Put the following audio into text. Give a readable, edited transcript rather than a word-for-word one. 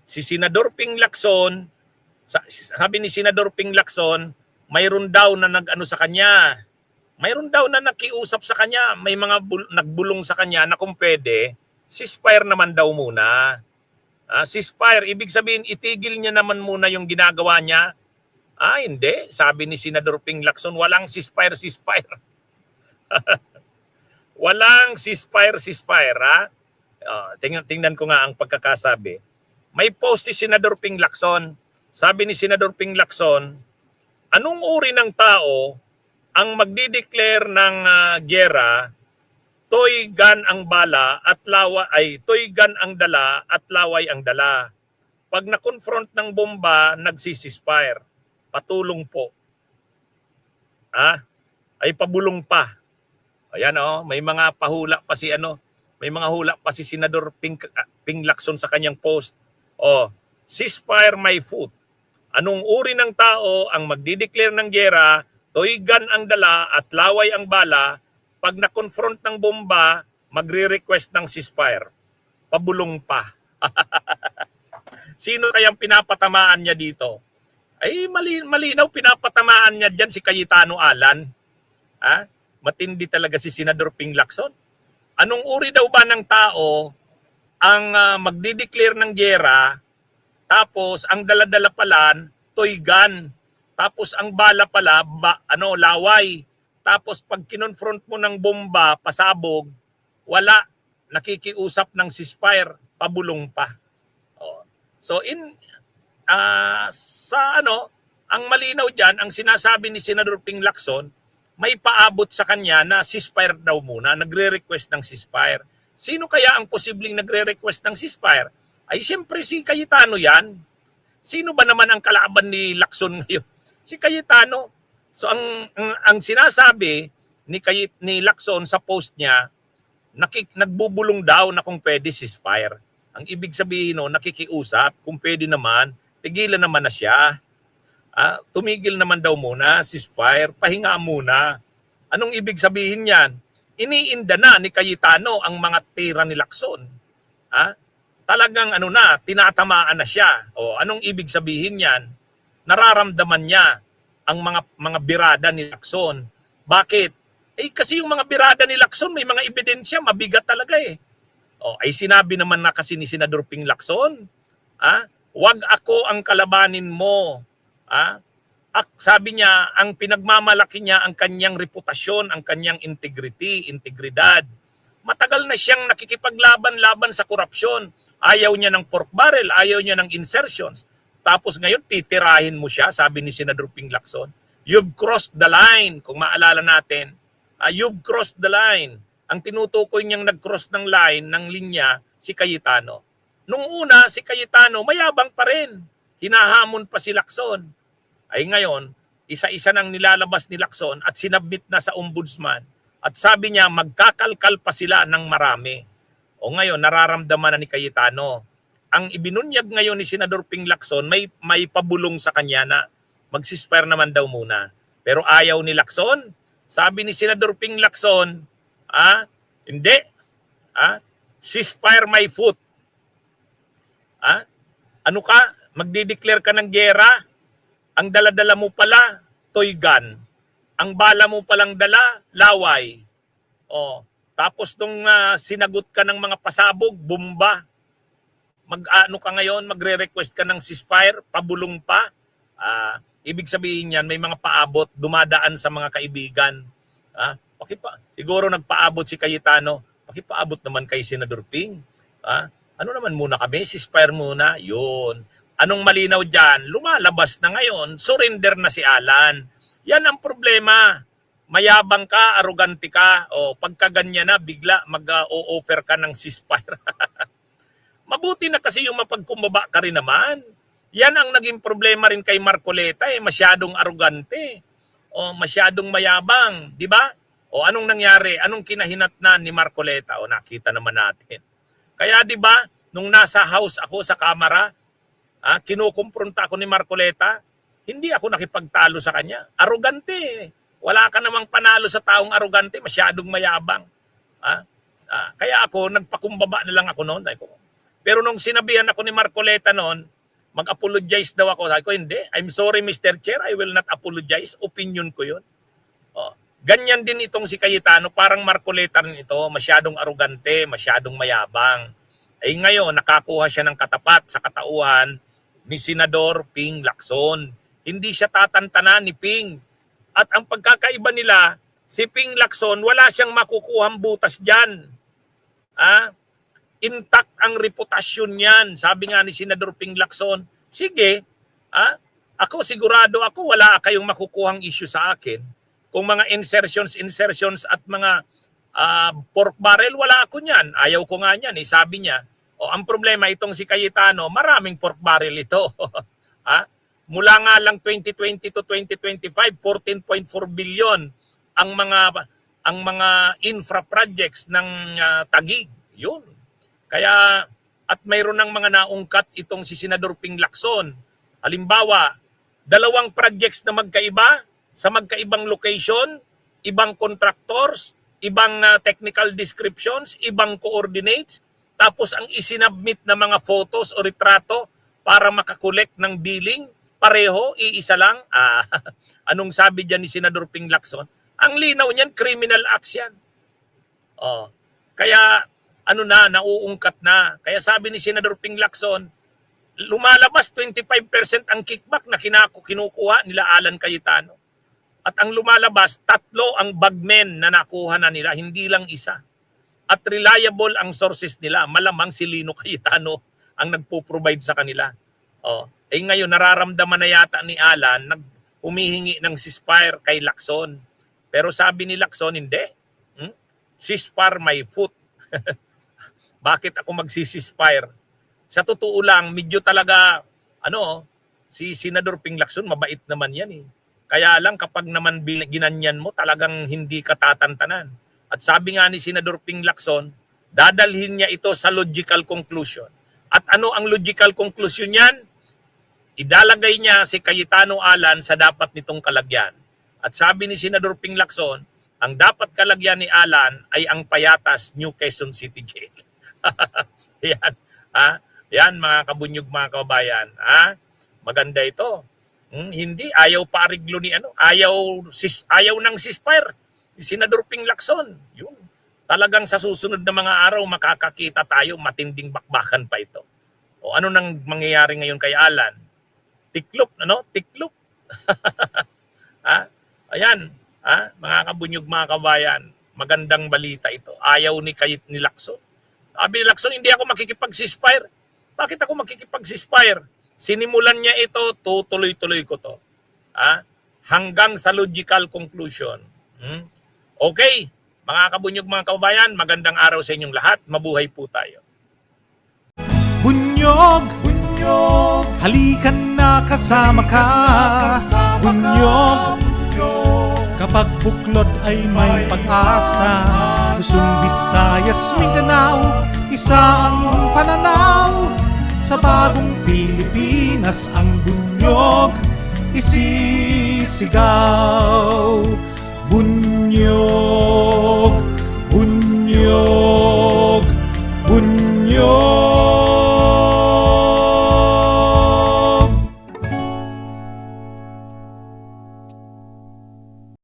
Si Senador Ping Lacson, sabi ni Senador Ping Lacson, mayroon daw na nag-ano sa kanya. Mayroon daw na nakiusap sa kanya, may mga nagbulong sa kanya na kung pwede, ceasefire naman daw muna. Ceasefire, ibig sabihin itigil niya naman muna yung ginagawa niya. Hindi. Sabi ni Senador Ping Lacson, walang ceasefire. Walang ceasefire. Tingnan ko nga ang pagkakasabi. May post si Senador Ping Lacson. Sabi ni Senador Ping Lacson, anong uri ng tao ang magdi-declare ng giyera, toy gun ang bala at toy gun ang dala at laway ang dala. Pag na-confront ng bomba, nagsisisfire. Patulong po. Ay pabulong pa. Ayan may mga pahula pa si may mga hula pa si Senador Ping Lacson sa kanyang post. Ceasefire my foot. Anong uri ng tao ang magdi-declare ng giyera, toy gun ang dala at laway ang bala, pag na-confront ng bomba, magre-request ng ceasefire? Pabulong pa. Sino kayang pinapatamaan niya dito? Ay malinaw pinapatamaan niya diyan si Cayetano Alan. Matindi talaga si Senador Ping Lacson. Anong uri daw ba ng tao ang magdi-declare ng giyera, tapos ang dala-dala pala toy gun, tapos ang bala pala laway, tapos pag kinonfront mo ng bomba, pasabog, wala, nakikiusap ng ceasefire, pabulong pa. So ang malinaw diyan, ang sinasabi ni Senador Ping Lacson, may paabot sa kanya na ceasefire daw muna, nagre-request ng ceasefire. Sino kaya ang posibleng nagre-request ng ceasefire? Ay siyempre si Cayetano yan. Sino ba naman ang kalaban ni Lacson ngayon? Si Cayetano. So ang sinasabi ni Lacson sa post niya, nagbubulong daw na kung pwede ceasefire. Ang ibig sabihin nakikiusap, kung pwede naman, tigilan naman na siya. Tumigil naman daw muna, ceasefire, pahinga muna. Anong ibig sabihin yan? Iniinda na ni Cayetano ang mga tira ni Lacson. Talagang tinatamaan na siya. Anong ibig sabihin yan? Nararamdaman niya ang mga birada ni Lacson. Bakit? Kasi yung mga birada ni Lacson, may mga ebidensya, mabigat talaga eh. Ay sinabi naman na kasi ni Senador Ping Lacson, wag ako ang kalabanin mo. Sabi niya, ang pinagmamalaki niya ang kanyang reputasyon, ang kanyang integridad. Matagal na siyang nakikipaglaban-laban sa korupsyon. Ayaw niya ng pork barrel, ayaw niya ng insertions. Tapos ngayon, titirahin mo siya, sabi ni Senador Ping Lacson. You've crossed the line, kung maalala natin. You've crossed the line. Ang tinutukoy niyang nag-cross ng line, ng linya, si Cayetano. Nung una, si Cayetano, mayabang pa rin. Hinahamon pa si Lacson. Ay ngayon, isa-isa nang nilalabas ni Lacson at sinabit na sa ombudsman. At sabi niya, magkakalkal pa sila ng marami. Ngayon, nararamdaman na ni Cayetano. Ang ibinunyag ngayon ni Senador Ping Lacson, may pabulong sa kanya na mag-ceasefire naman daw muna. Pero ayaw ni Lacson. Sabi ni Senador Ping Lacson, hindi. Ceasefire my foot. Ano ka? Magdi-declare ka ng giyera? Ang dala-dala mo pala, toy gun. Ang bala mo palang dala, laway. Tapos nung sinagot ka ng mga pasabog, bomba. Ka ngayon, magre-request ka ng ceasefire, pabulong pa. Ibig sabihin yan, may mga paabot, dumadaan sa mga kaibigan. Siguro nagpaabot si Cayetano, pakipaabot naman kay Senador Ping. Ano naman muna kami, ceasefire muna, yun. Anong malinaw dyan? Lumalabas na ngayon, surrender na si Alan. Yan ang problema. Mayabang ka, arugante ka, pagka ganyan na, bigla mag-o-offer ka ng ceasefire. Mabuti na kasi yung mapagkumbaba ka rin naman. Yan ang naging problema rin kay Marcoleta, masyadong arugante. Masyadong mayabang, di ba? Anong nangyari? Anong kinahinatnan ni Marcoleta? Nakita naman natin. Kaya di ba, nung nasa house ako sa Kamara, kinukumpronta ako ni Marcoleta, hindi ako nakipagtalo sa kanya. Arugante. Wala ka namang panalo sa taong arugante, masyadong mayabang. Kaya ako, nagpakumbaba na lang ako noon. Pero nung sinabihan ako ni Marcoleta noon, mag-apologize daw ako. Sabi ko, hindi. I'm sorry, Mr. Chair. I will not apologize. Opinion ko yun. Oh. Ganyan din itong si Cayetano. Parang Marcoleta rin ito. Masyadong arugante, masyadong mayabang. Eh ngayon, nakakuha siya ng katapat sa katauhan ni Senador Ping Lacson. Hindi siya tatantanan ni Ping. At ang pagkakaiba nila, si Ping Lacson, wala siyang makukuhang butas dyan. Intact ang reputasyon niyan. Sabi nga ni Senador Ping Lacson, sige, ako sigurado ako wala kayong makukuhang issue sa akin. Kung mga insertions at mga pork barrel, wala ako niyan. Ayaw ko nga niyan, sabi niya. O ang problema itong si Cayetano, maraming pork barrel ito. Mula nga lang 2020 to 2025, 14.4 billion ang mga infra projects ng Taguig. Yun. Kaya at mayroon ng mga naungkat itong si Senador Ping Lacson. Halimbawa, 2 projects na magkaiba sa magkaibang location, ibang contractors, ibang technical descriptions, ibang coordinates, tapos ang isinabmit na mga photos o retrato para makakolek ng billing, pareho, iisa lang. Anong sabi dyan ni Senador Ping Lacson? Ang linaw niyan, criminal acts yan. Kaya nauungkat na. Kaya sabi ni Senador Ping Lacson, lumalabas 25% ang kickback na kinukuha nila Alan Cayetano. At ang lumalabas, 3 ang bagmen na nakuha na nila, hindi lang isa. At reliable ang sources nila. Malamang si Lino Cayetano ang nagpo-provide sa kanila. Ngayon, nararamdaman na yata ni Alan, humihingi ng ceasefire kay Lacson. Pero sabi ni Lacson, hindi. Ceasefire my foot. Bakit ako mag-ceasefire? Sa totoo lang, medyo talaga, si Senador Ping Lacson, mabait naman yan eh. Kaya lang kapag naman ginanyan mo, talagang hindi ka tatantanan. At sabi nga ni Senador Ping Lacson, dadalhin niya ito sa logical conclusion. At ano ang logical conclusion niyan? Idalagay niya si Cayetano Alan sa dapat nitong kalagyan. At sabi ni Senador Ping Lacson, ang dapat kalagyan ni Alan ay ang Payatas New Quezon City Jail. Yan, yan mga kabunyog, mga kababayan. Maganda ito. Hindi, ayaw pariglo ni ayaw ng ceasefire. Senador Ping Lacson, yun. Talagang sa susunod na mga araw makakakita tayo, matinding bakbakan pa ito. O ano nang mangyayari ngayon kay Alan? Tiklop, Tiklop. Ayan, mga kabunyog, mga kabayan, magandang balita ito. Ayaw ni Lacson. Sabi ni Lacson, hindi ako makikipag-ceasefire. Bakit ako makikipag-ceasefire? Sinimulan niya ito, tutuloy-tuloy ko to. Hanggang sa logical conclusion. Okay, mga kabunyog, mga kababayan, magandang araw sa inyong lahat. Mabuhay po tayo. Bunyog, bunyog, halikan na kasama ka. Bunyog, kapag buklod ay may pag-asa. Luzon, Visayas, Mindanao, isa ang pananaw. Sa bagong Pilipinas ang bunyog isisigaw.